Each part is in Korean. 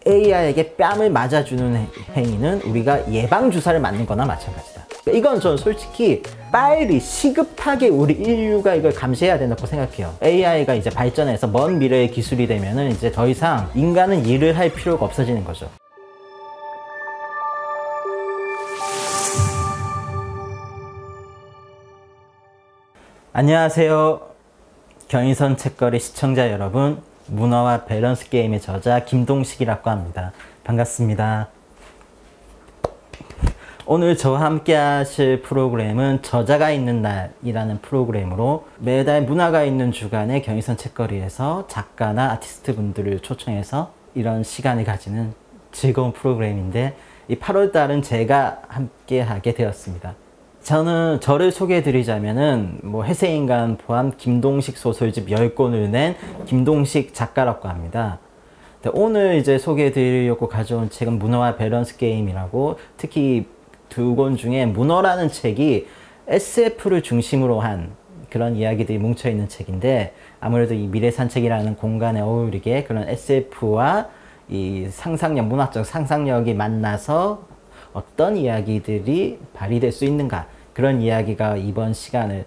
AI에게 뺨을 맞아주는 행위는 우리가 예방주사를 맞는 거나 마찬가지다. 이건 저는 솔직히 빨리 시급하게 우리 인류가 이걸 감시해야 된다고 생각해요. AI가 이제 발전해서 먼 미래의 기술이 되면은 이제 더 이상 인간은 일을 할 필요가 없어지는 거죠. 안녕하세요. 경인선 책거리 시청자 여러분, 문어와 밸런스 게임의 저자 김동식이라고 합니다. 반갑습니다. 오늘 저와 함께 하실 프로그램은 저자가 있는 날이라는 프로그램으로 매달 문화가 있는 주간에 경인선 책거리에서 작가나 아티스트 분들을 초청해서 이런 시간을 가지는 즐거운 프로그램인데, 이 8월달은 제가 함께 하게 되었습니다. 저를 소개해 드리자면은 해세인간 포함 김동식 소설집 10권을 낸 김동식 작가라고 합니다. 오늘 이제 소개해 드리려고 가져온 책은 문어와 밸런스 게임이라고, 특히 두 권 중에 문어라는 책이 SF를 중심으로 한 그런 이야기들이 뭉쳐있는 책인데, 아무래도 이 미래산책이라는 공간에 어울리게 그런 SF와 이 상상력, 문학적 상상력이 만나서 어떤 이야기들이 발휘될 수 있는가, 그런 이야기가 이번 시간이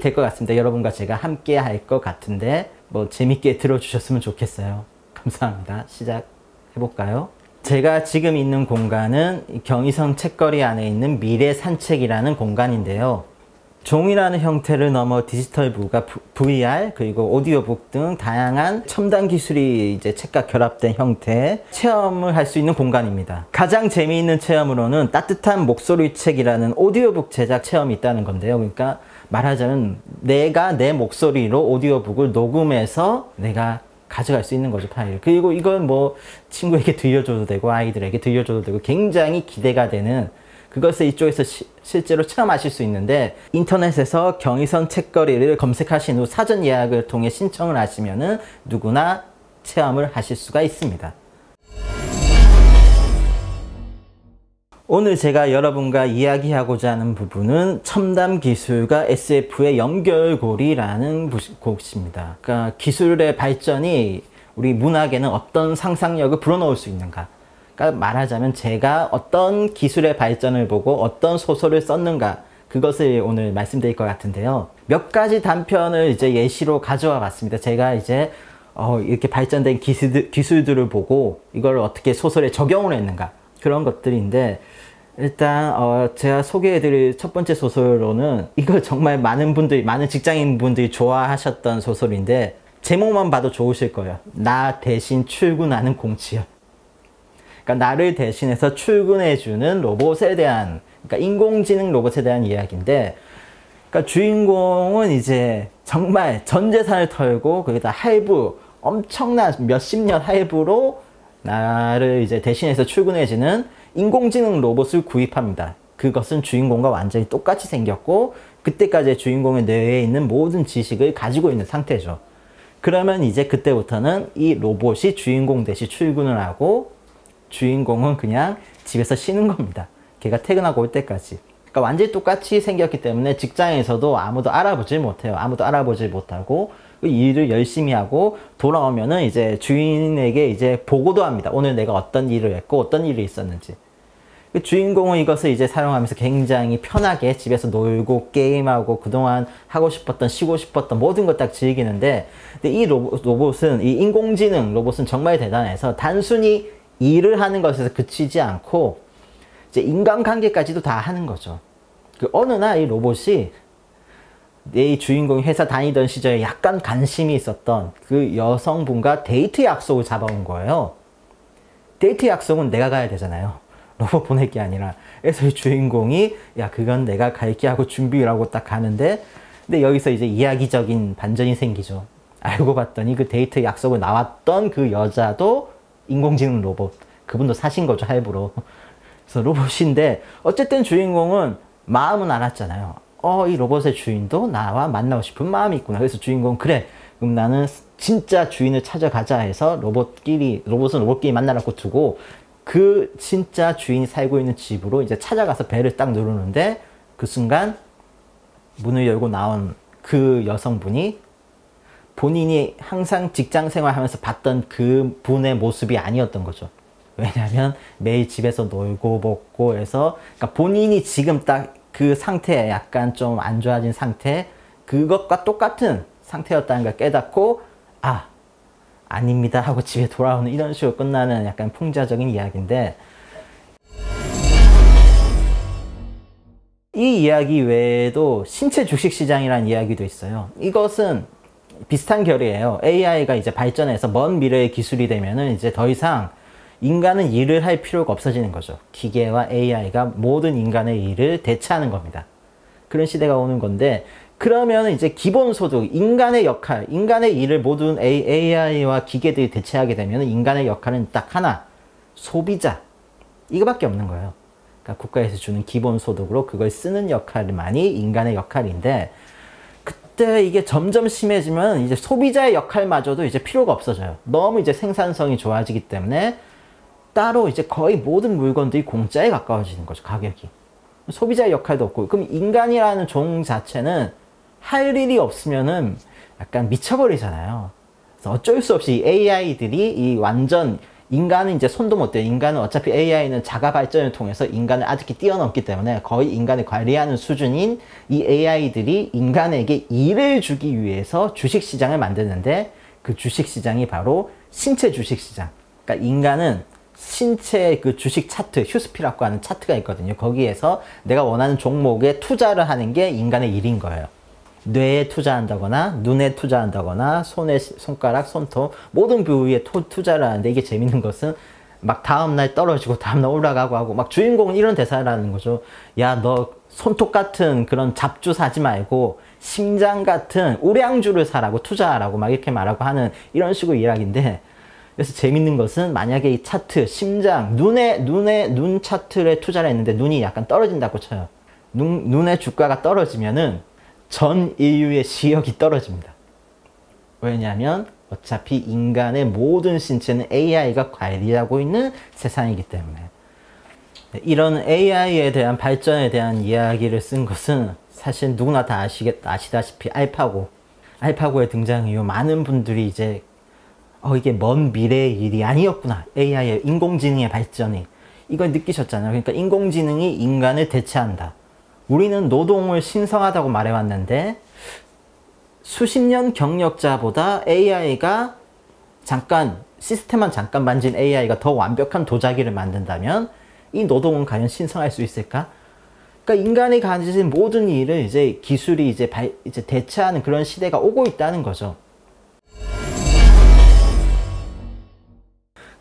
될 것 같습니다. 여러분과 제가 함께 할 것 같은데 재밌게 들어주셨으면 좋겠어요. 감사합니다. 시작해볼까요? 제가 지금 있는 공간은 경의선 책거리 안에 있는 미래산책이라는 공간인데요. 종이라는 형태를 넘어 디지털북과 VR 그리고 오디오북 등 다양한 첨단 기술이 이제 책과 결합된 형태의 체험을 할 수 있는 공간입니다. 가장 재미있는 체험으로는 따뜻한 목소리 책이라는 오디오북 제작 체험이 있다는 건데요. 그러니까 말하자면 내가 내 목소리로 오디오북을 녹음해서 내가 가져갈 수 있는 거죠, 파일. 그리고 이걸 친구에게 들려줘도 되고 아이들에게 들려줘도 되고 굉장히 기대가 되는, 그것을 이쪽에서 실제로 체험하실 수 있는데, 인터넷에서 경의선 책거리를 검색하신 후 사전 예약을 통해 신청을 하시면은 누구나 체험을 하실 수가 있습니다. 오늘 제가 여러분과 이야기하고자 하는 부분은 첨단 기술과 SF의 연결고리라는 곳입니다. 그러니까 기술의 발전이 우리 문학에는 어떤 상상력을 불어넣을 수 있는가. 그러니까 말하자면 제가 어떤 기술의 발전을 보고 어떤 소설을 썼는가, 그것을 오늘 말씀드릴 것 같은데요. 몇 가지 단편을 이제 예시로 가져와 봤습니다. 제가 이제 이렇게 발전된 기술들을 보고 이걸 어떻게 소설에 적용을 했는가, 그런 것들인데, 일단 제가 소개해드릴 첫 번째 소설로는 이걸 정말 많은 직장인분들이 좋아하셨던 소설인데, 제목만 봐도 좋으실 거예요. 나 대신 출근하는 공치여. 그러니까 나를 대신해서 출근해주는 로봇에 대한, 그러니까 인공지능 로봇에 대한 이야기인데, 그러니까 주인공은 이제 정말 전 재산을 털고 거기다 할부, 엄청난 몇십 년 할부로 나를 이제 대신해서 출근해주는 인공지능 로봇을 구입합니다. 그것은 주인공과 완전히 똑같이 생겼고 그때까지의 주인공의 뇌에 있는 모든 지식을 가지고 있는 상태죠. 그러면 이제 그때부터는 이 로봇이 주인공 대신 출근을 하고 주인공은 그냥 집에서 쉬는 겁니다. 걔가 퇴근하고 올 때까지. 그러니까 완전히 똑같이 생겼기 때문에 직장에서도 아무도 알아보질 못해요. 아무도 알아보질 못하고 일을 열심히 하고 돌아오면은 이제 주인에게 이제 보고도 합니다. 오늘 내가 어떤 일을 했고 어떤 일이 있었는지. 주인공은 이것을 이제 사용하면서 굉장히 편하게 집에서 놀고 게임하고 그동안 하고 싶었던, 쉬고 싶었던 모든 걸 딱 즐기는데, 근데 이 로봇은, 이 인공지능 로봇은 정말 대단해서 단순히 일을 하는 것에서 그치지 않고 이제 인간관계까지도 다 하는 거죠. 어느 날 이 로봇이 내 주인공이 회사 다니던 시절에 약간 관심이 있었던 그 여성분과 데이트 약속을 잡아온 거예요. 데이트 약속은 내가 가야 되잖아요. 로봇 보낼 게 아니라. 그래서 이 주인공이 야, 그건 내가 갈게 하고 준비를 하고 딱 가는데, 근데 여기서 이제 이야기적인 반전이 생기죠. 알고 봤더니 그 데이트 약속을 나왔던 그 여자도 인공지능 로봇. 그분도 사신 거죠, 할부로. 그래서 로봇인데, 어쨌든 주인공은 마음은 알았잖아요. 이 로봇의 주인도 나와 만나고 싶은 마음이 있구나. 그래서 주인공은 그래, 그럼 나는 진짜 주인을 찾아가자 해서 로봇은 로봇끼리 만나라고 두고 그 진짜 주인이 살고 있는 집으로 이제 찾아가서 벨을 딱 누르는데, 그 순간 문을 열고 나온 그 여성분이 본인이 항상 직장 생활하면서 봤던 그 분의 모습이 아니었던 거죠. 왜냐하면 매일 집에서 놀고 먹고 해서, 그러니까 본인이 지금 딱 그 상태에 약간 좀 안 좋아진 상태, 그것과 똑같은 상태였다는 걸 깨닫고 아, 아닙니다 하고 집에 돌아오는, 이런 식으로 끝나는 약간 풍자적인 이야기인데, 이 이야기 외에도 신체 주식시장이라는 이야기도 있어요. 이것은 비슷한 결이에요. AI가 이제 발전해서 먼 미래의 기술이 되면은 이제 더 이상 인간은 일을 할 필요가 없어지는 거죠. 기계와 AI가 모든 인간의 일을 대체하는 겁니다. 그런 시대가 오는 건데, 그러면 이제 기본소득, 인간의 역할, 인간의 일을 모든 AI와 기계들이 대체하게 되면 인간의 역할은 딱 하나, 소비자. 이거밖에 없는 거예요. 그러니까 국가에서 주는 기본소득으로 그걸 쓰는 역할만이 인간의 역할인데, 그때 이게 점점 심해지면 이제 소비자의 역할마저도 이제 필요가 없어져요. 너무 이제 생산성이 좋아지기 때문에 따로 이제 거의 모든 물건들이 공짜에 가까워지는 거죠, 가격이. 소비자의 역할도 없고, 그럼 인간이라는 종 자체는 할 일이 없으면은 약간 미쳐버리잖아요. 그래서 어쩔 수 없이 AI들이 이 완전, 인간은 이제 손도 못 대요. 인간은 어차피 AI는 자가 발전을 통해서 인간을 아직도 뛰어넘기 때문에 거의 인간을 관리하는 수준인 이 AI들이 인간에게 일을 주기 위해서 주식시장을 만드는데, 그 주식시장이 바로 신체 주식시장. 그러니까 인간은 신체 그 주식 차트, 휴스피라고 하는 차트가 있거든요. 거기에서 내가 원하는 종목에 투자를 하는 게 인간의 일인 거예요. 뇌에 투자한다거나 눈에 투자한다거나 손에, 손가락, 손톱 모든 부위에 투자를 하는데, 이게 재밌는 것은 막 다음날 떨어지고 다음날 올라가고 하고, 막 주인공은 이런 대사를 하는 거죠. 야, 너 손톱 같은 그런 잡주 사지 말고 심장 같은 우량주를 사라고, 투자하라고 막 이렇게 말하고 하는, 이런 식으로 이야기인데, 그래서 재밌는 것은 만약에 이 차트, 심장, 눈 차트에 투자를 했는데 눈이 약간 떨어진다고 쳐요. 눈의 주가가 떨어지면은 전 인류의 시력이 떨어집니다. 왜냐하면 어차피 인간의 모든 신체는 AI가 관리하고 있는 세상이기 때문에. 이런 AI에 대한 발전에 대한 이야기를 쓴 것은 사실 누구나 다 아시다시피 알파고의 등장 이후 많은 분들이 이제 이게 먼 미래의 일이 아니었구나. AI의 인공지능의 발전이. 이걸 느끼셨잖아요. 그러니까 인공지능이 인간을 대체한다. 우리는 노동을 신성하다고 말해왔는데, 수십 년 경력자보다 AI가 시스템만 잠깐 만진 AI가 더 완벽한 도자기를 만든다면 이 노동은 과연 신성할 수 있을까? 그러니까 인간이 가진 모든 일을 이제 기술이 이제 대체하는 그런 시대가 오고 있다는 거죠.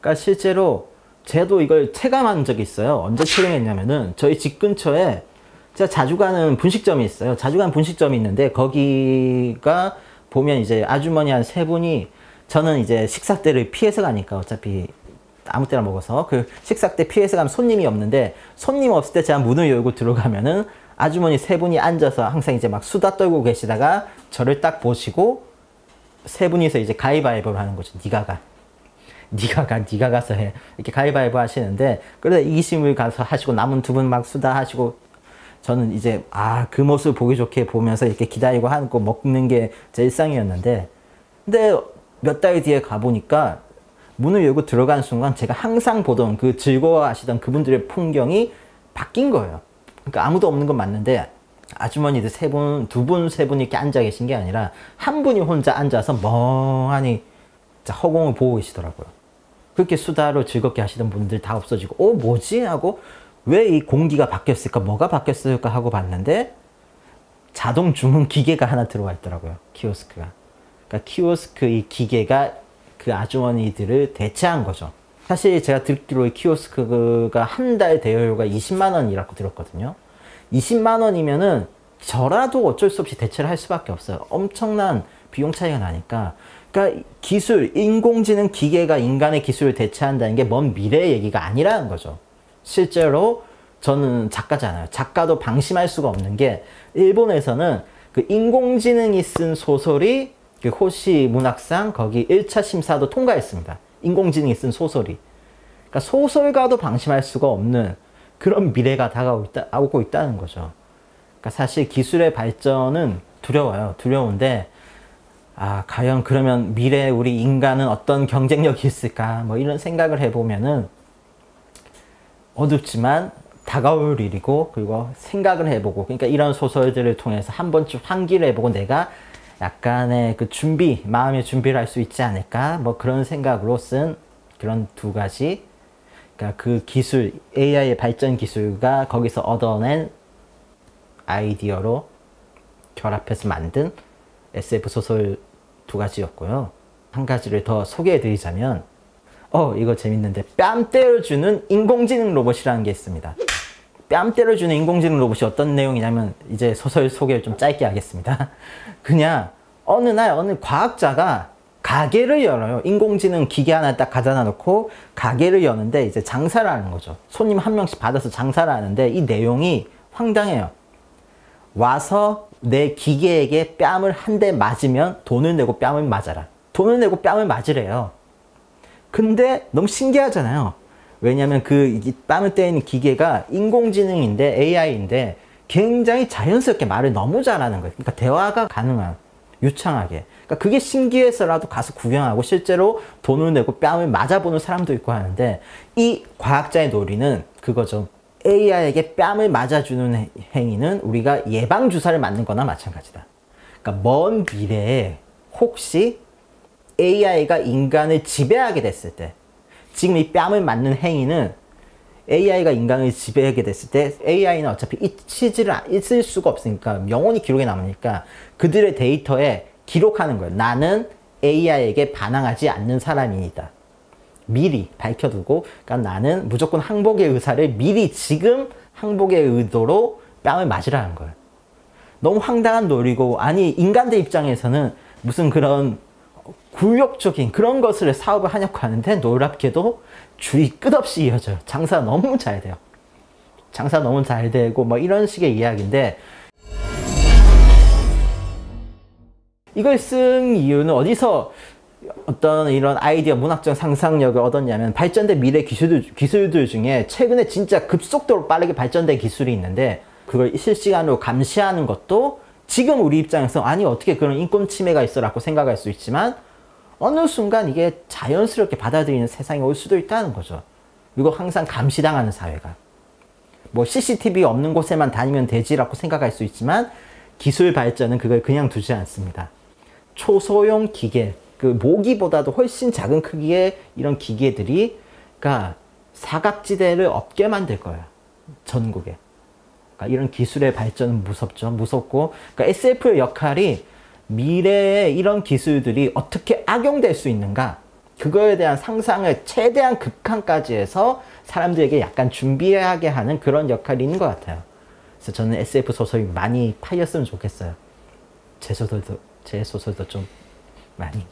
그러니까 실제로 저도 이걸 체감한 적이 있어요. 언제 체감했냐면은 저희 집 근처에 제가 자주 가는 분식점이 있어요. 자주 가는 분식점이 있는데, 거기가 보면 이제 아주머니 한 세 분이, 저는 이제 식사 때를 피해서 가니까 어차피 아무 때나 먹어서 그 식사 때 피해서 가면 손님이 없는데, 손님 없을 때 제가 문을 열고 들어가면은 아주머니 세 분이 앉아서 항상 이제 막 수다 떨고 계시다가 저를 딱 보시고 세 분이서 이제 가위바위보를 하는 거죠. 네가 가서 해. 이렇게 가위바위보 하시는데, 그러다 이기심을 가서 하시고 남은 두 분 막 수다 하시고, 저는 이제 그 모습을 보기 좋게 보면서 이렇게 기다리고 하고 먹는 게 제 일상이었는데, 근데 몇 달 뒤에 가보니까 문을 열고 들어가는 순간 제가 항상 보던 그 즐거워하시던 그분들의 풍경이 바뀐 거예요. 그러니까 아무도 없는 건 맞는데, 아주머니들 세 분, 세 분이 이렇게 앉아 계신 게 아니라 한 분이 혼자 앉아서 멍하니 허공을 보고 계시더라고요. 그렇게 수다로 즐겁게 하시던 분들 다 없어지고, 뭐지? 하고, 왜 이 공기가 바뀌었을까? 뭐가 바뀌었을까? 하고 봤는데, 자동 주문 기계가 하나 들어와 있더라고요. 키오스크가. 그러니까 키오스크 이 기계가 그 아주머니들을 대체한 거죠. 사실 제가 듣기로 이 키오스크가 한 달 대여료가 20만 원이라고 들었거든요. 20만 원이면은 저라도 어쩔 수 없이 대체를 할 수밖에 없어요. 엄청난 비용 차이가 나니까. 그러니까 기술, 인공지능 기계가 인간의 기술을 대체한다는 게 먼 미래의 얘기가 아니라는 거죠. 실제로 저는 작가잖아요. 작가도 방심할 수가 없는 게, 일본에서는 그 인공지능이 쓴 소설이 그 호시 문학상 거기 1차 심사도 통과했습니다. 인공지능이 쓴 소설이. 그러니까 소설가도 방심할 수가 없는 그런 미래가 다가오고 있다는 거죠. 그러니까 사실 기술의 발전은 두려워요. 두려운데, 과연 그러면 미래에 우리 인간은 어떤 경쟁력이 있을까? 뭐 이런 생각을 해보면은 어둡지만 다가올 일이고, 그리고 생각을 해보고, 그러니까 이런 소설들을 통해서 한 번쯤 환기를 해보고 내가 약간의 그 마음의 준비를 할 수 있지 않을까? 뭐 그런 생각으로 쓴 그런 두 가지. 그러니까 그 기술, AI의 발전 기술과 거기서 얻어낸 아이디어로 결합해서 만든 SF 소설 두 가지였고요. 한 가지를 더 소개해 드리자면, 이거 재밌는데, 뺨 때려주는 인공지능 로봇이라는 게 있습니다. 뺨 때려주는 인공지능 로봇이 어떤 내용이냐면, 이제 소설 소개를 좀 짧게 하겠습니다. 그냥 어느 날 어느 과학자가 가게를 열어요. 인공지능 기계 하나 딱 가져다 놓고 가게를 여는데 이제 장사를 하는 거죠. 손님 한 명씩 받아서 장사를 하는데 이 내용이 황당해요. 와서 내 기계에게 뺨을 한 대 맞으면 돈을 내고 뺨을 맞아라. 돈을 내고 뺨을 맞으래요. 근데 너무 신기하잖아요. 왜냐면 그 뺨을 때리는 기계가 인공지능인데, AI인데 굉장히 자연스럽게 말을 너무 잘하는 거예요. 그러니까 대화가 가능한, 유창하게. 그러니까 그게 신기해서라도 가서 구경하고 실제로 돈을 내고 뺨을 맞아보는 사람도 있고 하는데, 이 과학자의 논리는 그거죠. AI에게 뺨을 맞아주는 행위는 우리가 예방주사를 맞는 거나 마찬가지다. 그러니까 먼 미래에 혹시 AI가 인간을 지배하게 됐을 때, 지금 이 뺨을 맞는 행위는 AI가 인간을 지배하게 됐을 때 AI는 어차피 있을 수가 없으니까 영원히 기록에 남으니까 그들의 데이터에 기록하는 거예요. 나는 AI에게 반항하지 않는 사람이다. 미리 밝혀두고, 그러니까 나는 무조건 항복의 의사를 미리 지금 항복의 의도로 뺨을 맞으라는 거예요. 너무 황당한 논리고, 아니 인간들 입장에서는 무슨 그런 굴욕적인 그런 것을 사업을 하냐고 하는데 놀랍게도 줄이 끝없이 이어져요. 장사 너무 잘 돼요. 장사 너무 잘 되고 뭐 이런 식의 이야기인데, 이걸 쓴 이유는 어디서 어떤 이런 아이디어 문학적 상상력을 얻었냐면, 발전된 미래 기술들 중에 최근에 진짜 급속도로 빠르게 발전된 기술이 있는데, 그걸 실시간으로 감시하는 것도 지금 우리 입장에서 아니 어떻게 그런 인권 침해가 있어라고 생각할 수 있지만, 어느 순간 이게 자연스럽게 받아들이는 세상이 올 수도 있다는 거죠. 그리고 항상 감시당하는 사회가. 뭐 CCTV 없는 곳에만 다니면 되지라고 생각할 수 있지만, 기술 발전은 그걸 그냥 두지 않습니다. 초소형 기계, 그 모기보다도 훨씬 작은 크기의 이런 기계들이, 그러니까 사각지대를 없게 만들 거예요. 전국에. 그러니까 이런 기술의 발전은 무섭죠. 무섭고, 그러니까 SF의 역할이 미래에 이런 기술들이 어떻게 악용될 수 있는가, 그거에 대한 상상을 최대한 극한까지 해서 사람들에게 약간 준비하게 하는 그런 역할이 있는 것 같아요. 그래서 저는 SF 소설이 많이 팔렸으면 좋겠어요. 제 소설도 좀 많이.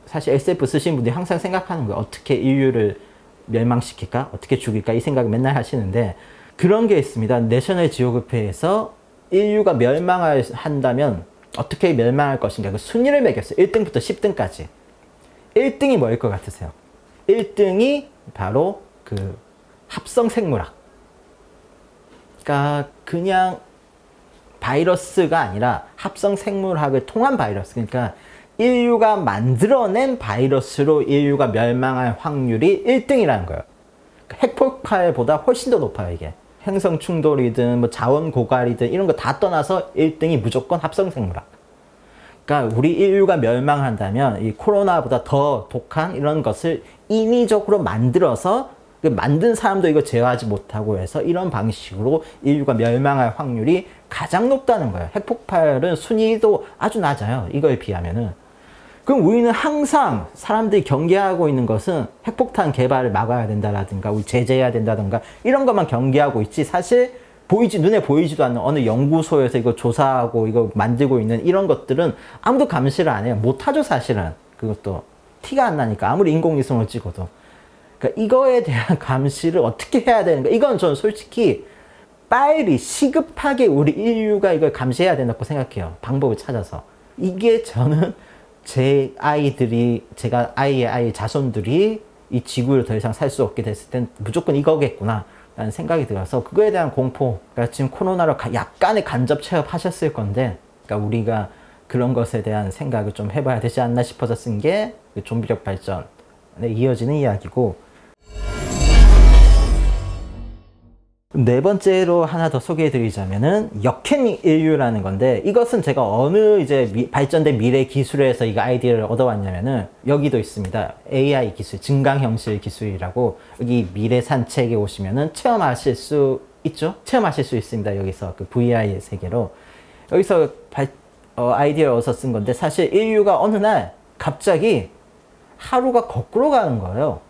사실 SF 쓰신 분들이 항상 생각하는 거예요. 어떻게 인류를 멸망시킬까? 어떻게 죽일까? 이 생각을 맨날 하시는데, 그런 게 있습니다. 내셔널 지오그래피에서 인류가 멸망을 한다면 어떻게 멸망할 것인가, 그 순위를 매겼어요. 1등부터 10등까지. 1등이 뭐일 것 같으세요? 1등이 바로 그 합성 생물학. 그러니까 그냥 바이러스가 아니라 합성 생물학을 통한 바이러스. 그러니까 인류가 만들어낸 바이러스로 인류가 멸망할 확률이 1등이라는 거예요. 핵폭발보다 훨씬 더 높아요, 이게. 행성 충돌이든 뭐 자원 고갈이든 이런 거 다 떠나서 1등이 무조건 합성 생물학. 그러니까 우리 인류가 멸망한다면 이 코로나보다 더 독한 이런 것을 인위적으로 만들어서, 만든 사람도 이거 제어하지 못하고 해서 이런 방식으로 인류가 멸망할 확률이 가장 높다는 거예요. 핵폭발은 순위도 아주 낮아요, 이거에 비하면은. 그럼 우리는 항상 사람들이 경계하고 있는 것은 핵폭탄 개발을 막아야 된다라든가 우리 제재해야 된다든가 이런 것만 경계하고 있지, 사실 눈에 보이지도 않는 어느 연구소에서 이거 조사하고 이거 만들고 있는 이런 것들은 아무도 감시를 안 해요. 못하죠, 사실은. 그것도 티가 안 나니까, 아무리 인공위성을 찍어도. 그러니까 이거에 대한 감시를 어떻게 해야 되는가, 이건 저는 솔직히 빨리 시급하게 우리 인류가 이걸 감시해야 된다고 생각해요. 방법을 찾아서. 이게 저는 제 제가 아이의 자손들이 이 지구를 더 이상 살 수 없게 됐을 땐 무조건 이거겠구나 라는 생각이 들어서, 그거에 대한 공포. 그러니까 지금 코로나로 약간의 간접 체험하셨을 건데, 그러니까 우리가 그런 것에 대한 생각을 좀 해봐야 되지 않나 싶어서 쓴 게 그 좀비력 발전에 이어지는 이야기고, 네 번째로 하나 더 소개해 드리자면은 역행 인류라는 건데, 이것은 제가 어느 이제 발전된 미래 기술에서 이거 아이디어를 얻어왔냐면은 여기도 있습니다. AI 기술, 증강현실 기술이라고, 여기 미래 산책에 오시면은 체험하실 수 있죠? 체험하실 수 있습니다. 여기서 그 VR 세계로. 여기서 아이디어를 얻어서 쓴 건데, 사실 인류가 어느 날 갑자기 하루가 거꾸로 가는 거예요.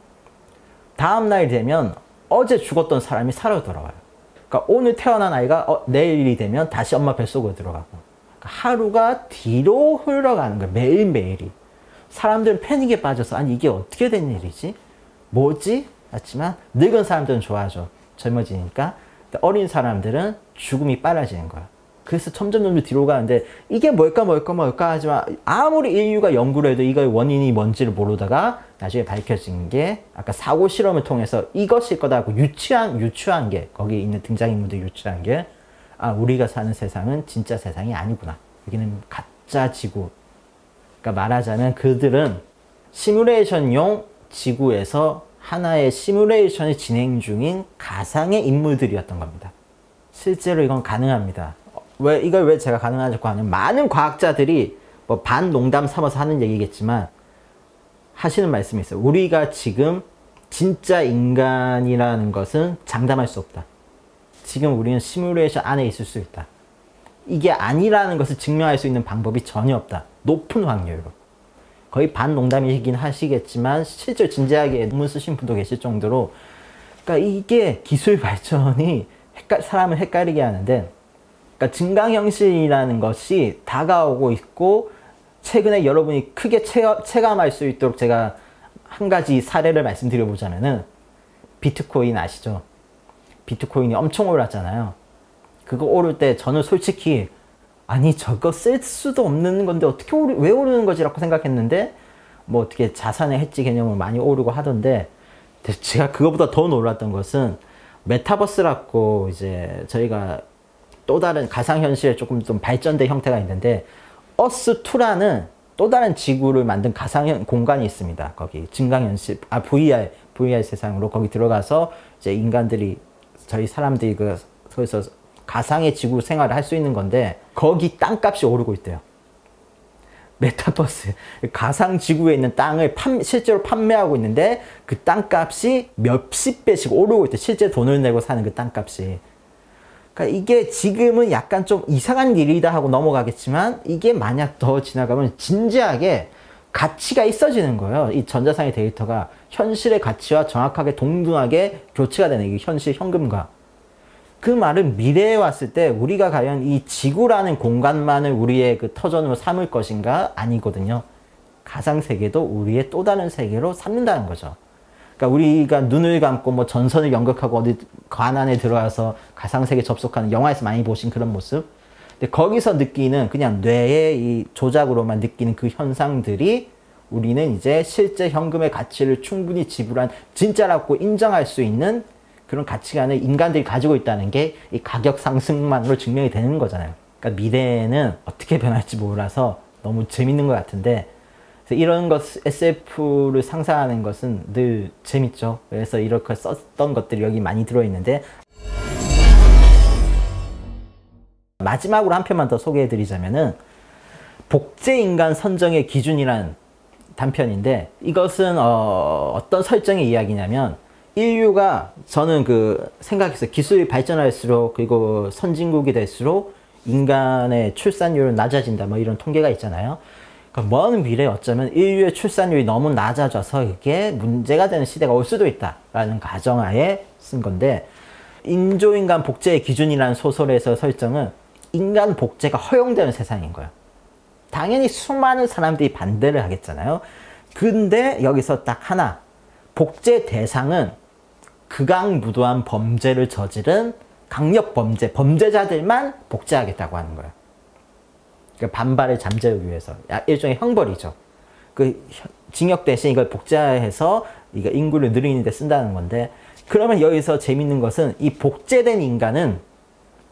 다음날 되면 어제 죽었던 사람이 살아 돌아와요. 그러니까 오늘 태어난 아이가 내일이 되면 다시 엄마 뱃속으로 들어가고, 그러니까 하루가 뒤로 흘러가는 거예요. 매일매일이. 사람들은 패닉에 빠져서 아니 이게 어떻게 된 일이지? 뭐지? 하지만 늙은 사람들은 좋아하죠. 젊어지니까. 어린 사람들은 죽음이 빨라지는 거야. 그래서 점점 뒤로 가는데 이게 뭘까 하지만 아무리 인류가 연구를 해도 이거의 원인이 뭔지를 모르다가 나중에 밝혀진 게 아까 사고 실험을 통해서 이것일 거다고 유추한 게, 거기 있는 등장인물들 유추한 게, 아, 우리가 사는 세상은 진짜 세상이 아니구나. 여기는 가짜 지구. 그러니까 말하자면 그들은 시뮬레이션용 지구에서 하나의 시뮬레이션이 진행 중인 가상의 인물들이었던 겁니다. 실제로 이건 가능합니다. 이걸 왜 제가 가능하냐고 하면, 많은 과학자들이 뭐 반농담 삼아서 하는 얘기겠지만 하시는 말씀이 있어요. 우리가 지금 진짜 인간이라는 것은 장담할 수 없다. 지금 우리는 시뮬레이션 안에 있을 수 있다. 이게 아니라는 것을 증명할 수 있는 방법이 전혀 없다. 높은 확률로. 거의 반농담이긴 하시겠지만 실제로 진지하게 논문 쓰신 분도 계실 정도로, 그러니까 이게 기술 발전이 사람을 헷갈리게 하는데, 그러니까 증강현실이라는 것이 다가오고 있고, 최근에 여러분이 크게 체감할 수 있도록 제가 한 가지 사례를 말씀드려보자면은, 비트코인 아시죠? 비트코인이 엄청 올랐잖아요. 그거 오를 때 저는 솔직히 아니 저거 쓸 수도 없는 건데 어떻게 왜 오르는 거지? 라고 생각했는데, 뭐 어떻게 자산의 해지 개념을 많이 오르고 하던데, 제가 그거보다 더 놀랐던 것은 메타버스라고 이제 저희가 또 다른 가상현실에 조금 좀 발전된 형태가 있는데, 어스2라는 또 다른 지구를 만든 가상 공간이 있습니다. 거기 증강현실, VR 세상으로 거기 들어가서 이제 인간들이, 저희 사람들이 거기서 가상의 지구 생활을 할 수 있는 건데, 거기 땅값이 오르고 있대요. 메타버스, 가상 지구에 있는 땅을 실제로 판매하고 있는데 그 땅값이 몇십 배씩 오르고 있대요. 실제 돈을 내고 사는 그 땅값이. 그러니까 이게 지금은 약간 좀 이상한 일이다 하고 넘어가겠지만, 이게 만약 더 지나가면 진지하게 가치가 있어지는 거예요. 이 전자상의 데이터가 현실의 가치와 정확하게 동등하게 교체가 되는, 이게 현실 현금과. 그 말은 미래에 왔을 때 우리가 과연 이 지구라는 공간만을 우리의 그 터전으로 삼을 것인가? 아니거든요. 가상세계도 우리의 또 다른 세계로 삼는다는 거죠. 그러니까 우리가 눈을 감고 뭐 전선을 연극하고 어디 관 안에 들어가서 가상세계 접속하는, 영화에서 많이 보신 그런 모습. 근데 거기서 느끼는 그냥 뇌의 이 조작으로만 느끼는 그 현상들이, 우리는 이제 실제 현금의 가치를 충분히 지불한 진짜라고 인정할 수 있는 그런 가치관을 인간들이 가지고 있다는 게 이 가격 상승만으로 증명이 되는 거잖아요. 그러니까 미래에는 어떻게 변할지 몰라서 너무 재밌는 것 같은데, 그래서 이런 SF를 상상하는 것은 늘 재밌죠. 그래서 이렇게 썼던 것들이 여기 많이 들어있는데, 마지막으로 한 편만 더 소개해 드리자면은 복제인간 선정의 기준이란 단편인데, 이것은 어떤 설정의 이야기냐면, 인류가, 저는 생각했어요. 기술이 발전할수록, 그리고 선진국이 될수록 인간의 출산율은 낮아진다, 뭐 이런 통계가 있잖아요. 그러니까 먼 미래에 어쩌면 인류의 출산율이 너무 낮아져서 이게 문제가 되는 시대가 올 수도 있다라는 가정하에 쓴 건데, 인조인간 복제의 기준이라는 소설에서 설정은 인간 복제가 허용되는 세상인 거예요. 당연히 수많은 사람들이 반대를 하겠잖아요. 근데 여기서 딱 하나, 복제 대상은 극악무도한 범죄를 저지른 강력 범죄자들만 복제하겠다고 하는 거예요. 그러니까 반발을 잠재우기 위해서. 일종의 형벌이죠. 징역 대신 이걸 복제해서 이거 인구를 늘리는 데 쓴다는 건데, 그러면 여기서 재밌는 것은 이 복제된 인간은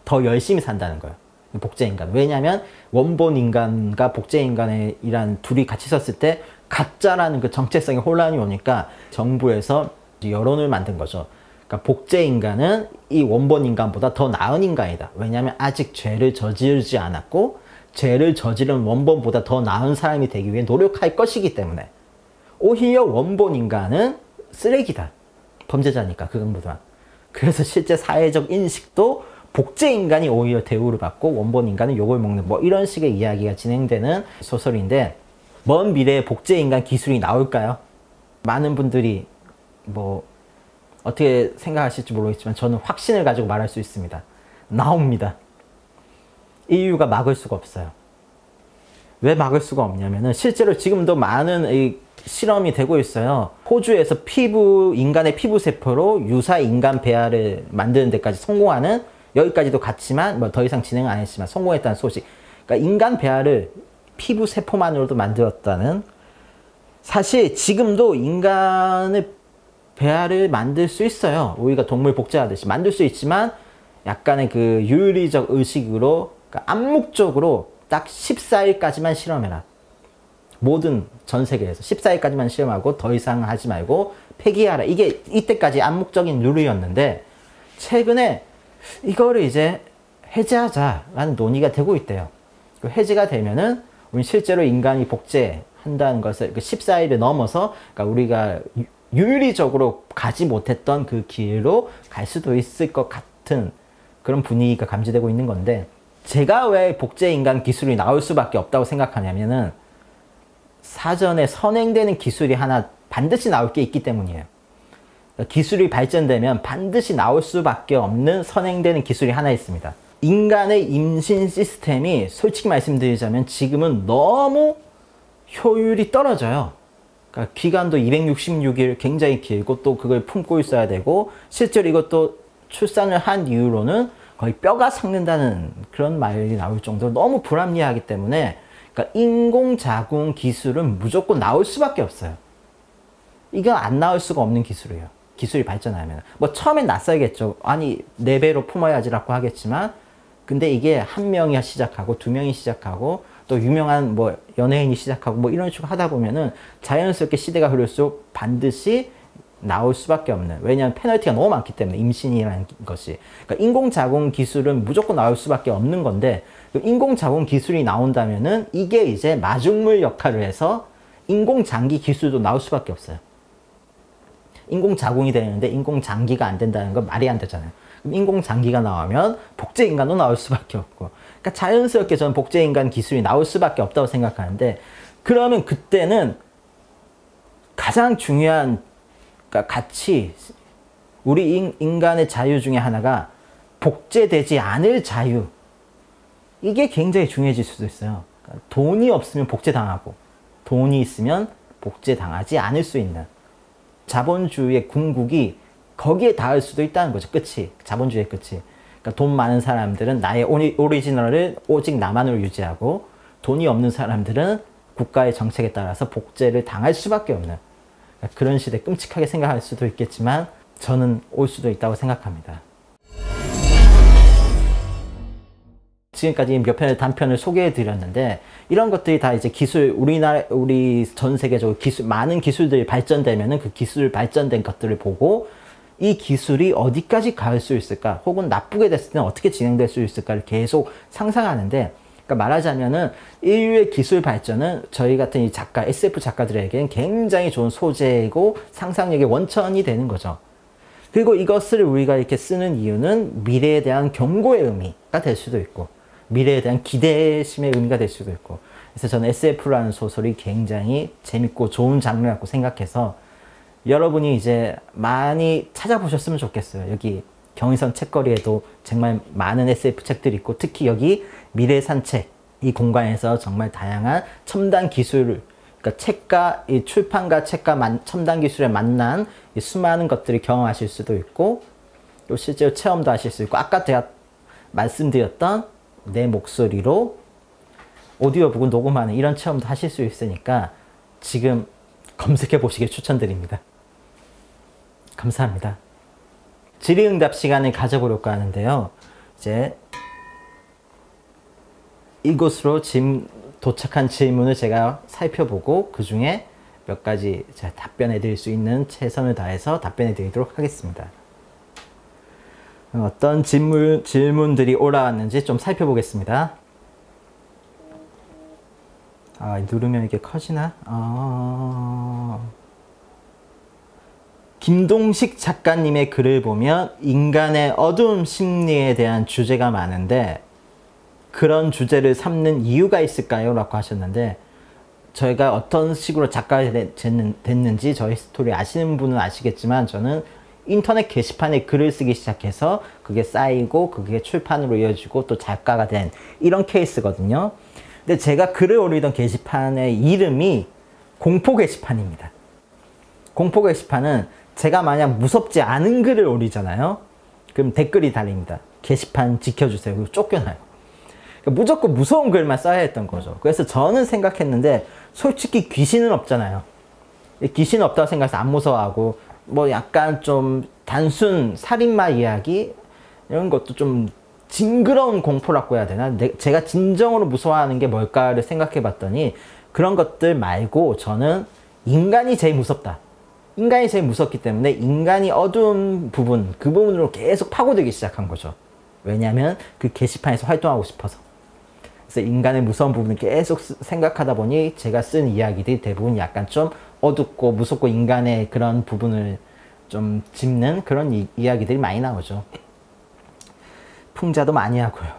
더 열심히 산다는 거예요. 복제인간. 왜냐하면 원본 인간과 복제인간이란 둘이 같이 썼을 때 가짜라는 그 정체성에 혼란이 오니까 정부에서 여론을 만든 거죠. 그러니까 복제인간은 이 원본 인간보다 더 나은 인간이다. 왜냐하면 아직 죄를 저지르지 않았고 죄를 저지른 원본보다 더 나은 사람이 되기 위해 노력할 것이기 때문에 오히려 원본 인간은 쓰레기다. 범죄자니까 그것보다. 그래서 실제 사회적 인식도 복제인간이 오히려 대우를 받고 원본 인간은 욕을 먹는 뭐 이런 식의 이야기가 진행되는 소설인데 먼 미래에 복제인간 기술이 나올까요? 많은 분들이 뭐 어떻게 생각하실지 모르겠지만 저는 확신을 가지고 말할 수 있습니다. 나옵니다. 인류가 막을 수가 없어요. 왜 막을 수가 없냐면은 실제로 지금도 많은 이 실험이 되고 있어요. 호주에서 인간의 피부 세포로 유사 인간 배아를 만드는 데까지 성공하는, 여기까지도 갔지만 뭐 더 이상 진행 안 했지만 성공했다는 소식. 그러니까 인간 배아를 피부 세포만으로도 만들었다는. 사실 지금도 인간의 배아를 만들 수 있어요. 우리가 동물 복제하듯이 만들 수 있지만 약간의 그 윤리적 의식으로, 그러니까 암묵적으로 딱 14일까지만 실험해라. 모든 전 세계에서 14일까지만 실험하고 더 이상 하지 말고 폐기하라. 이게 이때까지 암묵적인 룰이었는데 최근에 이거를 이제 해제하자라는 논의가 되고 있대요. 그 해제가 되면은 우리 실제로 인간이 복제한다는 것을 그 14일을 넘어서, 그러니까 우리가 윤리적으로 가지 못했던 그 길로 갈 수도 있을 것 같은 그런 분위기가 감지되고 있는 건데, 제가 왜 복제인간 기술이 나올 수밖에 없다고 생각하냐면은 사전에 선행되는 기술이 하나 반드시 나올 게 있기 때문이에요. 기술이 발전되면 반드시 나올 수밖에 없는 선행되는 기술이 하나 있습니다. 인간의 임신 시스템이 솔직히 말씀드리자면 지금은 너무 효율이 떨어져요. 그러니까 기간도 266일 굉장히 길고 또 그걸 품고 있어야 되고, 실제로 이것도 출산을 한 이후로는 거의 뼈가 삭는다는 그런 말이 나올 정도로 너무 불합리하기 때문에, 그러니까 인공자궁 기술은 무조건 나올 수밖에 없어요. 이건 안 나올 수가 없는 기술이에요. 기술이 발전하면. 뭐 처음엔 낯설겠죠. 아니 4배로 품어야지라고 하겠지만, 근데 이게 한 명이 시작하고 2명이 시작하고 또 유명한 뭐 연예인이 시작하고 뭐 이런 식으로 하다 보면은 자연스럽게 시대가 흐를수록 반드시 나올 수밖에 없는, 왜냐하면 페널티가 너무 많기 때문에, 임신이라는 것이. 그러니까 인공자궁 기술은 무조건 나올 수밖에 없는 건데, 인공자궁 기술이 나온다면은 이게 이제 마중물 역할을 해서 인공장기 기술도 나올 수밖에 없어요. 인공자궁이 되는데 인공장기가 안 된다는 건 말이 안 되잖아요. 그럼 인공장기가 나오면 복제인간도 나올 수밖에 없고, 그러니까 자연스럽게 저는 복제인간 기술이 나올 수밖에 없다고 생각하는데, 그러면 그때는 가장 중요한, 그러니까 가치, 우리 인간의 자유 중에 하나가 복제되지 않을 자유. 이게 굉장히 중요해질 수도 있어요. 그러니까 돈이 없으면 복제당하고 돈이 있으면 복제당하지 않을 수 있는 자본주의의 궁극이 거기에 닿을 수도 있다는 거죠. 끝이. 자본주의의 끝이. 그러니까 돈 많은 사람들은 나의 오리지널을 오직 나만으로 유지하고, 돈이 없는 사람들은 국가의 정책에 따라서 복제를 당할 수밖에 없는 그런 시대. 끔찍하게 생각할 수도 있겠지만 저는 올 수도 있다고 생각합니다. 지금까지 몇 편의 단편을 소개해 드렸는데, 이런 것들이 다 이제 기술, 우리 전 세계적으로 많은 기술들이 발전되면은 그 기술 발전된 것들을 보고 이 기술이 어디까지 갈 수 있을까, 혹은 나쁘게 됐을 때는 어떻게 진행될 수 있을까를 계속 상상하는데, 그러니까 말하자면은 인류의 기술 발전은 저희 같은 이 작가, SF 작가들에게는 굉장히 좋은 소재이고 상상력의 원천이 되는 거죠. 그리고 이것을 우리가 이렇게 쓰는 이유는 미래에 대한 경고의 의미가 될 수도 있고, 미래에 대한 기대심의 의미가 될 수도 있고, 그래서 저는 SF라는 소설이 굉장히 재밌고 좋은 장르라고 생각해서 여러분이 이제 많이 찾아보셨으면 좋겠어요. 여기 경의선 책거리에도 정말 많은 SF 책들이 있고, 특히 여기 미래산책 이 공간에서 정말 다양한 첨단 기술, 그러니까 책과 이 출판과 책과 첨단 기술에 만난 이 수많은 것들을 경험하실 수도 있고, 또 실제로 체험도 하실 수 있고, 아까 제가 말씀드렸던 내 목소리로 오디오북을 녹음하는 이런 체험도 하실 수 있으니까 지금 검색해 보시길 추천드립니다. 감사합니다. 질의응답 시간을 가져보려고 하는데요. 이제 이곳으로 도착한 질문을 제가 살펴보고 그 중에 몇 가지 제가 답변해 드릴 수 있는 최선을 다해서 답변해 드리도록 하겠습니다. 어떤 질문들이 올라왔는지 좀 살펴보겠습니다. 누르면 이게 커지나? 김동식 작가님의 글을 보면 인간의 어두운 심리에 대한 주제가 많은데 그런 주제를 삼는 이유가 있을까요? 라고 하셨는데 저희가 어떤 식으로 작가가 됐는지 저희 스토리 아시는 분은 아시겠지만 저는 인터넷 게시판에 글을 쓰기 시작해서 그게 쌓이고 그게 출판으로 이어지고 또 작가가 된 이런 케이스거든요. 근데 제가 글을 올리던 게시판의 이름이 공포 게시판입니다. 공포 게시판은 제가 만약 무섭지 않은 글을 올리잖아요. 그럼 댓글이 달립니다. 게시판 지켜주세요. 그리고 쫓겨나요. 그러니까 무조건 무서운 글만 써야 했던 거죠. 그래서 저는 생각했는데 솔직히 귀신은 없잖아요. 귀신 없다고 생각해서 안 무서워하고 뭐 약간 좀 단순 살인마 이야기 이런 것도 좀 징그러운 공포라고 해야 되나? 제가 진정으로 무서워하는 게 뭘까를 생각해 봤더니 그런 것들 말고 저는 인간이 제일 무섭다. 인간이 제일 무섭기 때문에 인간이 어두운 부분, 그 부분으로 계속 파고들기 시작한 거죠. 왜냐하면 그 게시판에서 활동하고 싶어서. 그래서 인간의 무서운 부분을 계속 생각하다 보니 제가 쓴 이야기들이 대부분 약간 좀 어둡고 무섭고 인간의 그런 부분을 좀 짚는 그런 이야기들이 많이 나오죠. 풍자도 많이 하고요.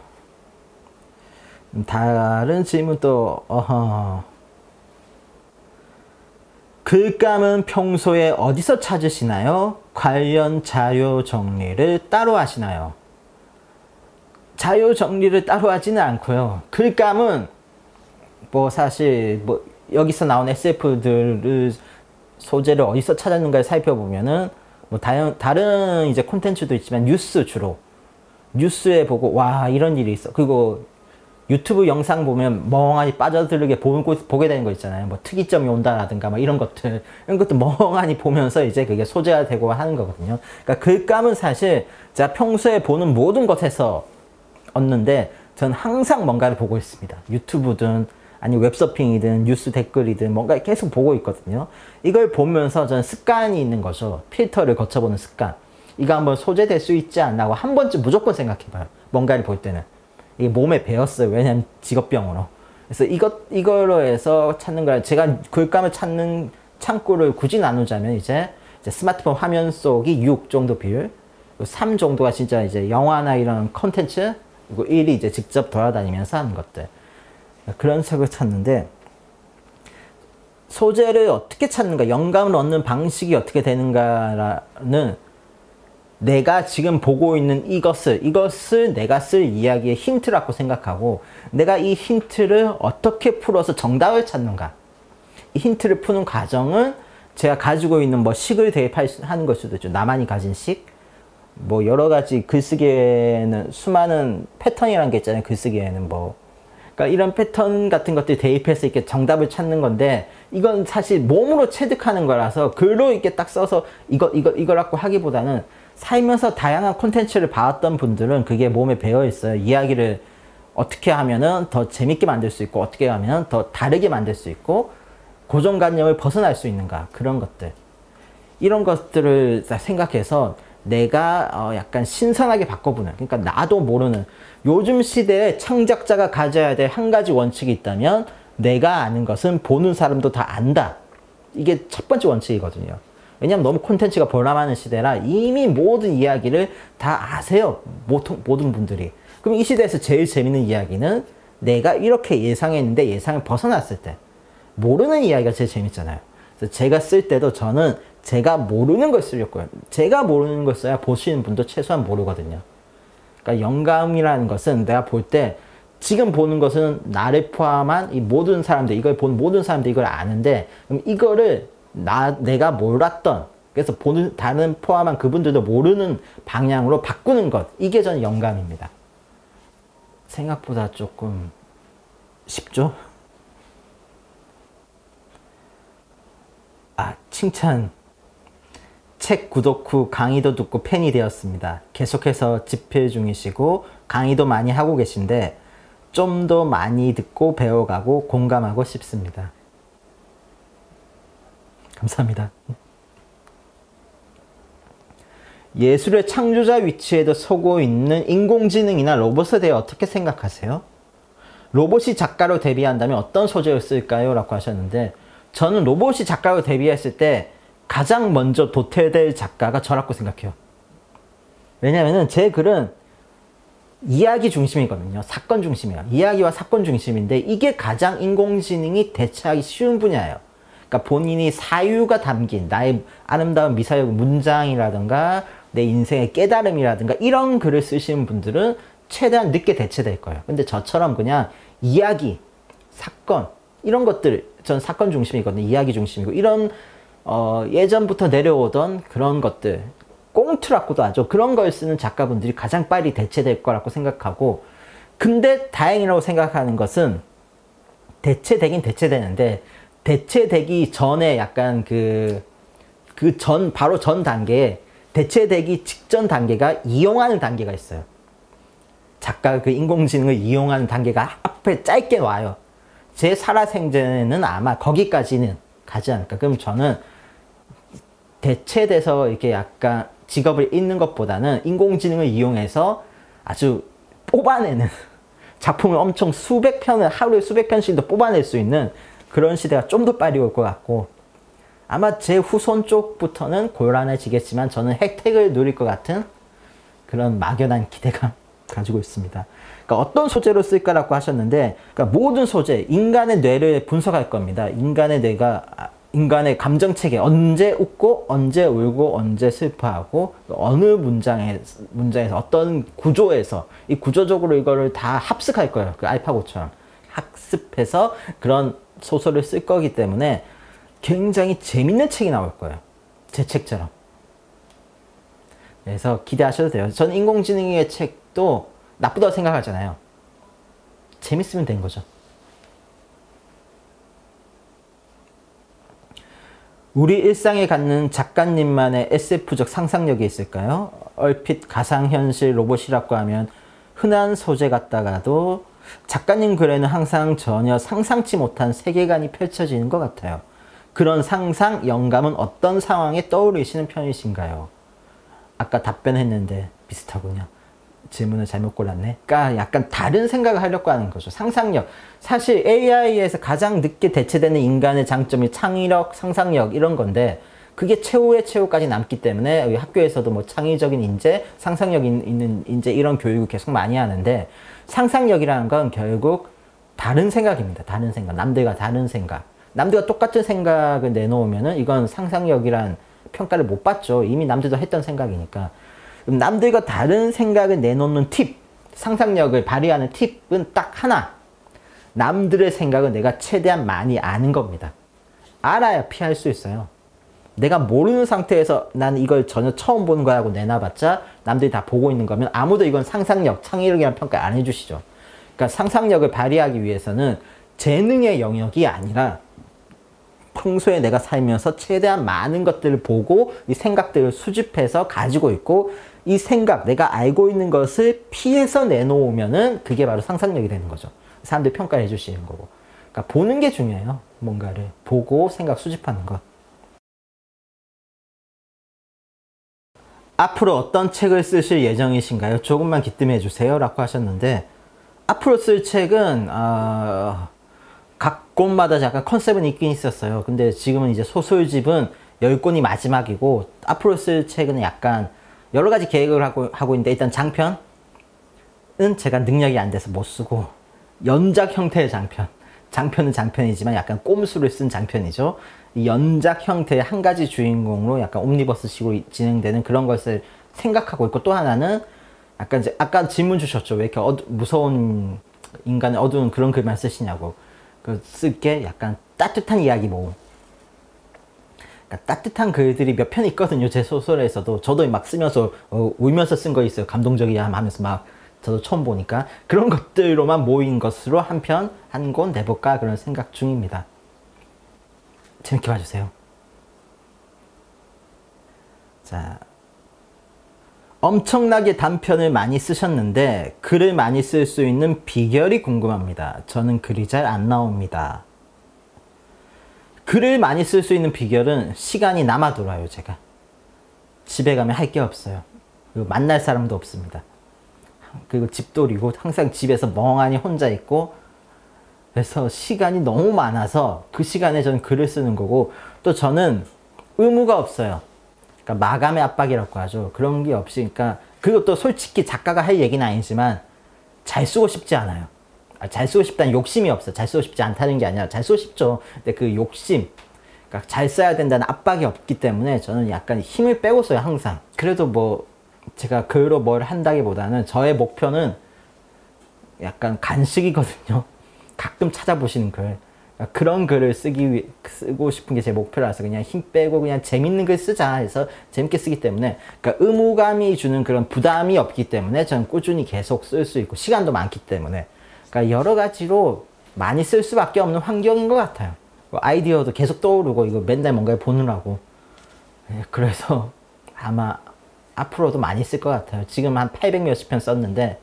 다른 질문 또 글감은 평소에 어디서 찾으시나요? 관련 자료 정리를 따로 하시나요? 자료 정리를 따로 하지는 않고요. 글감은 뭐 사실 뭐 여기서 나온 SF들을 소재를 어디서 찾았는가를 살펴보면은 뭐 다른 이제 콘텐츠도 있지만 뉴스 주로 뉴스에 보고 와 이런 일이 있어. 그리고 유튜브 영상 보면 멍하니 빠져들게 보게 되는 거 있잖아요. 뭐 특이점이 온다라든가 막 이런 것들 멍하니 보면서 이제 그게 소재가 되고 하는 거거든요. 그러니까 글감은 사실 제가 평소에 보는 모든 것에서 얻는데 저는 항상 뭔가를 보고 있습니다. 유튜브든 아니 웹서핑이든 뉴스 댓글이든 뭔가 계속 보고 있거든요. 이걸 보면서 저는 습관이 있는 거죠. 필터를 거쳐보는 습관. 이거 한번 소재될 수 있지 않나 하고 한 번쯤 무조건 생각해봐요. 뭔가를 볼 때는. 이게 몸에 배었어요. 왜냐면 직업병으로. 그래서 이걸로 해서 찾는 거라 제가 글감을 찾는 창구를 굳이 나누자면 이제 스마트폰 화면 속이 6 정도 비율, 3 정도가 진짜 이제 영화나 이런 컨텐츠, 그리고 1이 이제 직접 돌아다니면서 하는 것들. 그런 색을 찾는데 소재를 어떻게 찾는가, 영감을 얻는 방식이 어떻게 되는가라는 내가 지금 보고 있는 이것을 내가 쓸 이야기의 힌트라고 생각하고 내가 이 힌트를 어떻게 풀어서 정답을 찾는가. 이 힌트를 푸는 과정은 제가 가지고 있는 뭐 식을 대입하는 걸 수도 있죠. 나만이 가진 식. 뭐 여러 가지 글쓰기에는 수많은 패턴이라는 게 있잖아요. 글쓰기에는 뭐. 그러니까 이런 패턴 같은 것들 대입해서 이렇게 정답을 찾는 건데 이건 사실 몸으로 체득하는 거라서 글로 이렇게 딱 써서 이거라고 하기보다는 살면서 다양한 콘텐츠를 봐왔던 분들은 그게 몸에 배어 있어요. 이야기를 어떻게 하면은 더 재밌게 만들 수 있고 어떻게 하면 더 다르게 만들 수 있고 고정관념을 벗어날 수 있는가, 그런 것들. 이런 것들을 생각해서 내가 약간 신선하게 바꿔보는, 그러니까 나도 모르는, 요즘 시대에 창작자가 가져야 될 한 가지 원칙이 있다면 내가 아는 것은 보는 사람도 다 안다. 이게 첫 번째 원칙이거든요. 왜냐면 너무 콘텐츠가 범람하는 시대라 이미 모든 이야기를 다 아세요. 모든 분들이. 그럼 이 시대에서 제일 재밌는 이야기는 내가 이렇게 예상했는데 예상을 벗어났을 때 모르는 이야기가 제일 재밌잖아요. 그래서 제가 쓸 때도 저는 제가 모르는 걸 쓰려고요. 제가 모르는 걸 써야 보시는 분도 최소한 모르거든요. 그러니까 영감이라는 것은 내가 볼 때 지금 보는 것은 나를 포함한 이 모든 사람들, 이걸 본 모든 사람들이 이걸 아는데 그럼 이거를 내가 몰랐던, 그래서 보는 다른 포함한 그분들도 모르는 방향으로 바꾸는 것, 이게 저는 영감입니다. 생각보다 조금 쉽죠? 칭찬. 책 구독 후 강의도 듣고 팬이 되었습니다. 계속해서 집필 중이시고 강의도 많이 하고 계신데 좀 더 많이 듣고 배워가고 공감하고 싶습니다. 감사합니다. 예술의 창조자 위치에도 서고 있는 인공지능이나 로봇에 대해 어떻게 생각하세요? 로봇이 작가로 데뷔한다면 어떤 소재를 쓸까요? 라고 하셨는데, 저는 로봇이 작가로 데뷔했을 때 가장 먼저 도태될 작가가 저라고 생각해요. 왜냐면은 제 글은 이야기 중심이거든요. 사건 중심이에요. 이야기와 사건 중심인데 이게 가장 인공지능이 대체하기 쉬운 분야예요. 그러니까 본인이 사유가 담긴 나의 아름다운 미사역 문장이라든가 내 인생의 깨달음이라든가 이런 글을 쓰시는 분들은 최대한 늦게 대체될 거예요. 근데 저처럼 그냥 이야기, 사건 이런 것들, 전 사건 중심이거든요. 이야기 중심이고 이런 예전부터 내려오던 그런 것들, 꽁트라고도 하죠. 그런 걸 쓰는 작가분들이 가장 빨리 대체될 거라고 생각하고, 근데 다행이라고 생각하는 것은 대체되긴 대체되는데 대체되기 전에 약간 바로 전 단계에 대체되기 직전 단계가 이용하는 단계가 있어요. 작가가 그 인공지능을 이용하는 단계가 앞에 짧게 와요. 제 살아생전에는 아마 거기까지는 가지 않을까. 그럼 저는 대체돼서 이렇게 약간 직업을 잃는 것보다는 인공지능을 이용해서 아주 뽑아내는 작품을 엄청 수백 편을 하루에 수백 편씩도 뽑아낼 수 있는 그런 시대가 좀 더 빨리 올 것 같고, 아마 제 후손 쪽부터는 곤란해지겠지만 저는 혜택을 누릴 것 같은 그런 막연한 기대감 가지고 있습니다. 그러니까 어떤 소재로 쓸까라고 하셨는데, 그러니까 모든 소재, 인간의 뇌를 분석할 겁니다. 인간의 뇌가 인간의 감정체계, 언제 웃고 언제 울고 언제 슬퍼하고 어느 문장에서 어떤 구조에서 이 구조적으로 이거를 다 합숙할 거예요. 그 알파고처럼 학습해서 그런 소설을 쓸 거기 때문에 굉장히 재밌는 책이 나올 거예요. 제 책처럼. 그래서 기대하셔도 돼요. 저는 인공지능의 책도 나쁘다고 생각하잖아요. 재밌으면 된 거죠. 우리 일상에 갖는 작가님만의 SF적 상상력이 있을까요? 얼핏 가상현실 로봇이라고 하면 흔한 소재 같다가도 작가님 글에는 항상 전혀 상상치 못한 세계관이 펼쳐지는 것 같아요. 그런 상상, 영감은 어떤 상황에 떠오르시는 편이신가요? 아까 답변했는데 비슷하군요. 질문을 잘못 골랐네. 그러니까 약간 다른 생각을 하려고 하는 거죠. 상상력. 사실 AI에서 가장 늦게 대체되는 인간의 장점이 창의력, 상상력 이런 건데 그게 최후의 최후까지 남기 때문에 학교에서도 뭐 창의적인 인재, 상상력 있는 인재 이런 교육을 계속 많이 하는데, 상상력이라는 건 결국 다른 생각입니다. 다른 생각. 남들과 다른 생각. 남들과 똑같은 생각을 내놓으면은 이건 상상력이란 평가를 못 받죠. 이미 남들도 했던 생각이니까. 남들과 다른 생각을 내놓는 팁, 상상력을 발휘하는 팁은 딱 하나. 남들의 생각을 내가 최대한 많이 아는 겁니다. 알아야 피할 수 있어요. 내가 모르는 상태에서 난 이걸 전혀 처음 보는 거라고 내놔봤자 남들이 다 보고 있는 거면 아무도 이건 상상력, 창의력이라는 평가 안 해주시죠. 그러니까 상상력을 발휘하기 위해서는 재능의 영역이 아니라 평소에 내가 살면서 최대한 많은 것들을 보고 이 생각들을 수집해서 가지고 있고, 이 생각, 내가 알고 있는 것을 피해서 내놓으면은 그게 바로 상상력이 되는 거죠. 사람들이 평가를 해주시는 거고. 그러니까 보는 게 중요해요. 뭔가를 보고 생각 수집하는 것. 앞으로 어떤 책을 쓰실 예정이신가요? 조금만 기뜸해 주세요 라고 하셨는데, 앞으로 쓸 책은 각 곳마다 약간 컨셉은 있긴 있었어요. 근데 지금은 이제 소설집은 10권이 마지막이고, 앞으로 쓸 책은 약간 여러 가지 계획을 하고 있는데, 일단 장편은 제가 능력이 안 돼서 못 쓰고, 연작 형태의 장편은 장편이지만 약간 꼼수를 쓴 장편이죠. 이 연작 형태의 한 가지 주인공으로 약간 옴니버스식으로 진행되는 그런 것을 생각하고 있고, 또 하나는 약간 이제 아까 질문 주셨죠. 왜 이렇게 무서운 인간의 어두운 그런 글만 쓰시냐고. 쓸 게 약간 따뜻한 이야기 모음. 그러니까 따뜻한 글들이 몇 편 있거든요. 제 소설에서도. 저도 막 쓰면서 울면서 쓴 거 있어요. 감동적이야 하면서 막 저도 처음 보니까. 그런 것들로만 모인 것으로 한 권 내볼까 그런 생각 중입니다. 재밌게 봐주세요. 자, 엄청나게 단편을 많이 쓰셨는데 글을 많이 쓸 수 있는 비결이 궁금합니다. 저는 글이 잘 안 나옵니다. 글을 많이 쓸 수 있는 비결은 시간이 남아돌아요. 제가 집에 가면 할 게 없어요. 그리고 만날 사람도 없습니다. 그리고 집돌이고 항상 집에서 멍하니 혼자 있고, 그래서 시간이 너무 많아서 그 시간에 저는 글을 쓰는 거고, 또 저는 의무가 없어요. 그러니까 마감의 압박이라고 하죠. 그런 게 없으니까. 그리고 또 솔직히 작가가 할 얘기는 아니지만 잘 쓰고 싶지 않아요. 잘 쓰고 싶다는 욕심이 없어요. 잘 쓰고 싶지 않다는 게 아니라 잘 쓰고 싶죠. 근데 그 욕심, 그러니까 잘 써야 된다는 압박이 없기 때문에 저는 약간 힘을 빼고 써요, 항상. 그래도 뭐 제가 글로 뭘 한다기보다는 저의 목표는 약간 간식이거든요. 가끔 찾아보시는 글. 그러니까 그런 글을 쓰고 싶은 게 제 목표라서 그냥 힘 빼고 그냥 재밌는 글 쓰자 해서 재밌게 쓰기 때문에, 그러니까 의무감이 주는 그런 부담이 없기 때문에 저는 꾸준히 계속 쓸 수 있고 시간도 많기 때문에, 그러니까 여러 가지로 많이 쓸 수밖에 없는 환경인 것 같아요. 아이디어도 계속 떠오르고 이거 맨날 뭔가를 보느라고. 그래서 아마 앞으로도 많이 쓸 것 같아요. 지금 한 800 몇십 편 썼는데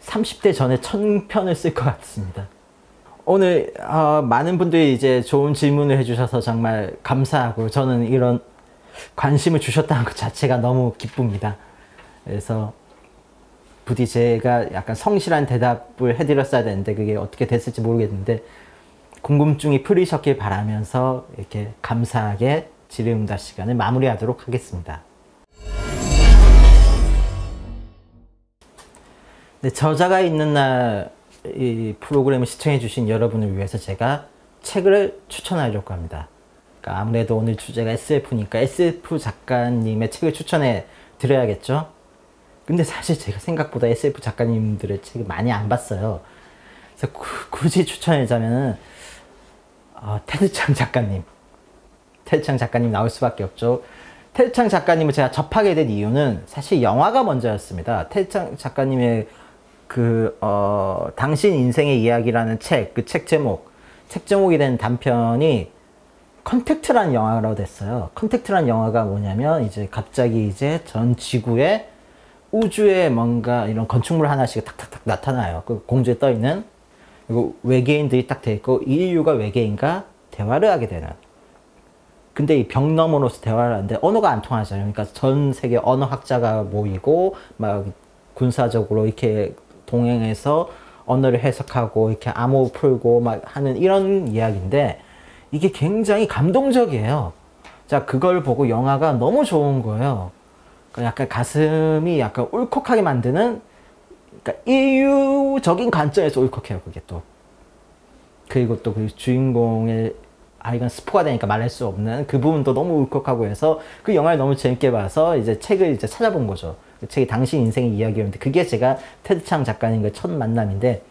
30대 전에 1000편을 쓸 것 같습니다. 오늘 많은 분들이 이제 좋은 질문을 해주셔서 정말 감사하고, 저는 이런 관심을 주셨다는 것 자체가 너무 기쁩니다. 그래서 부디 제가 약간 성실한 대답을 해드렸어야 되는데 그게 어떻게 됐을지 모르겠는데, 궁금증이 풀리셨길 바라면서 이렇게 감사하게 질의응답 시간을 마무리하도록 하겠습니다. 네, 저자가 있는 날 이 프로그램을 시청해 주신 여러분을 위해서 제가 책을 추천하려고 합니다. 그러니까 아무래도 오늘 주제가 SF니까 SF 작가님의 책을 추천해 드려야겠죠. 근데 사실 제가 생각보다 SF 작가님들의 책을 많이 안 봤어요. 그래서 굳이 추천하자면은 테드창 작가님 나올 수밖에 없죠. 테드창 작가님을 제가 접하게 된 이유는 사실 영화가 먼저였습니다. 테드창 작가님의 당신 인생의 이야기라는 책, 그 책 제목이 된 단편이 컨택트라는 영화로 됐어요. 컨택트라는 영화가 뭐냐면 이제 갑자기 이제 전 지구에 우주에 뭔가 이런 건축물 하나씩 탁탁탁 나타나요. 그 공중에 떠 있는. 그리고 외계인들이 딱 돼 있고 인류가 외계인과 대화를 하게 되는. 근데 이 벽 너머로서 대화를 하는데 언어가 안 통하잖아요. 그러니까 전 세계 언어학자가 모이고 막 군사적으로 이렇게 동행해서 언어를 해석하고 이렇게 암호 풀고 막 하는 이런 이야기인데, 이게 굉장히 감동적이에요. 자, 그걸 보고 영화가 너무 좋은 거예요. 그러니까 약간 가슴이 약간 울컥하게 만드는, 그러니까 인류적인 관점에서 울컥해요, 그게 또. 그리고 또 그 주인공의, 이건 스포가 되니까 말할 수 없는 그 부분도 너무 울컥하고 해서 그 영화를 너무 재밌게 봐서 이제 책을 이제 찾아본 거죠. 그 책이 당신 인생의 이야기였는데, 그게 제가 테드창 작가님과의 첫 만남인데,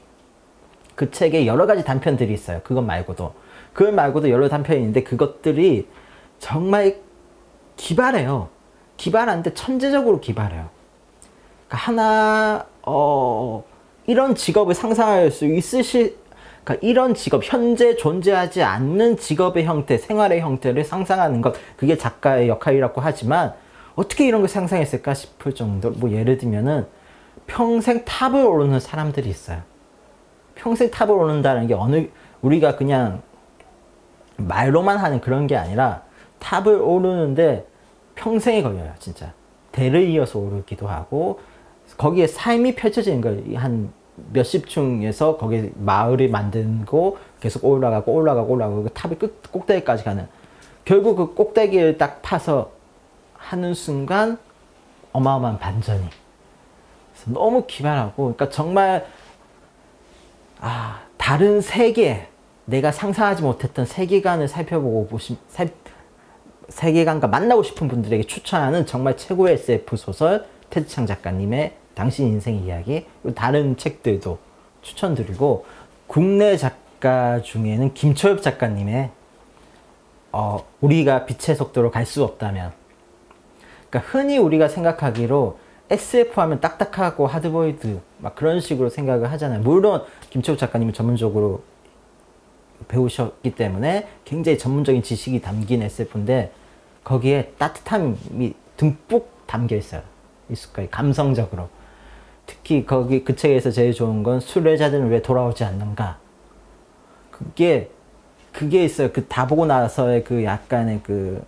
그 책에 여러 가지 단편들이 있어요. 그것 말고도 여러 단편이 있는데 그것들이 정말 기발해요. 기발한데 천재적으로 기발해요. 그러니까 이런 직업을 상상할 수 그러니까 이런 직업, 현재 존재하지 않는 직업의 형태, 생활의 형태를 상상하는 것, 그게 작가의 역할이라고 하지만 어떻게 이런 걸 상상했을까 싶을 정도. 뭐 예를 들면은 평생 탑을 오르는 사람들이 있어요. 평생 탑을 오른다는 게 우리가 그냥 말로만 하는 그런 게 아니라 탑을 오르는데 평생이 걸려요, 진짜. 대를 이어서 오르기도 하고, 거기에 삶이 펼쳐지는 거예요. 한 몇십 층에서 거기에 마을을 만들고 계속 올라가고 그 탑이 꼭대기까지 가는. 결국 그 꼭대기를 딱 파서 하는 순간 어마어마한 반전이. 그래서 너무 기발하고, 그러니까 정말 다른 세계, 내가 상상하지 못했던 세계관을 살펴보고 세계관과 만나고 싶은 분들에게 추천하는 정말 최고의 SF 소설, 테드창 작가님의 당신 인생의 이야기. 다른 책들도 추천드리고, 국내 작가 중에는 김초엽 작가님의 우리가 빛의 속도로 갈 수 없다면. 그러니까 흔히 우리가 생각하기로 SF 하면 딱딱하고 하드보일드 막 그런 식으로 생각을 하잖아요. 물론 김초엽 작가님은 전문적으로 배우셨기 때문에 굉장히 전문적인 지식이 담긴 SF인데 거기에 따뜻함이 듬뿍 담겨 있어요. 있을 거예요. 감성적으로. 특히 거기 그 책에서 제일 좋은 건 순례자들은 왜 돌아오지 않는가. 그게 있어요. 그 다 보고 나서의 그 약간의 그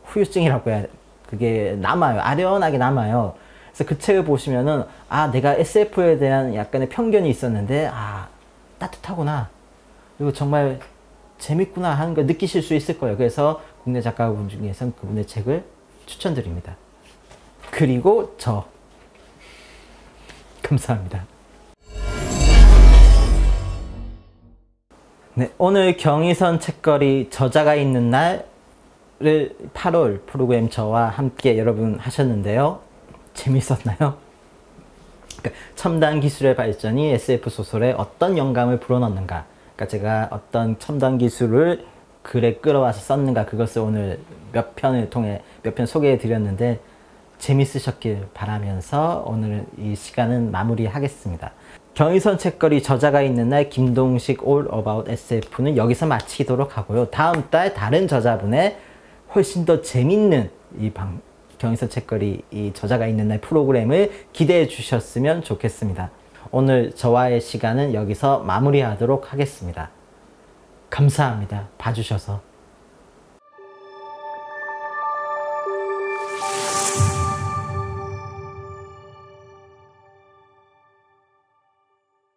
후유증이라고 해야, 그게 남아요. 아련하게 남아요. 그래서 그 책을 보시면은, 아, 내가 SF에 대한 약간의 편견이 있었는데, 아, 따뜻하구나. 그리고 정말 재밌구나 하는 걸 느끼실 수 있을 거예요. 그래서 국내 작가분 중에서는 그분의 책을 추천드립니다. 그리고 감사합니다. 네, 오늘 경의선 책거리 저자가 있는 날을 8월 프로그램 저와 함께 여러분 하셨는데요. 재밌었나요? 그러니까 첨단 기술의 발전이 SF 소설에 어떤 영감을 불어넣는가, 그러니까 제가 어떤 첨단 기술을 글에 끌어와서 썼는가, 그것을 오늘 몇 편을 통해 몇 편 소개해 드렸는데 재밌으셨길 바라면서 오늘 이 시간은 마무리하겠습니다. 경의선 책거리 저자가 있는 날 김동식 All About SF는 여기서 마치도록 하고요. 다음 달 다른 저자분의 훨씬 더 재밌는 경의선 책거리 이 저자가 있는 날 프로그램을 기대해 주셨으면 좋겠습니다. 오늘 저와의 시간은 여기서 마무리하도록 하겠습니다. 감사합니다. 봐주셔서.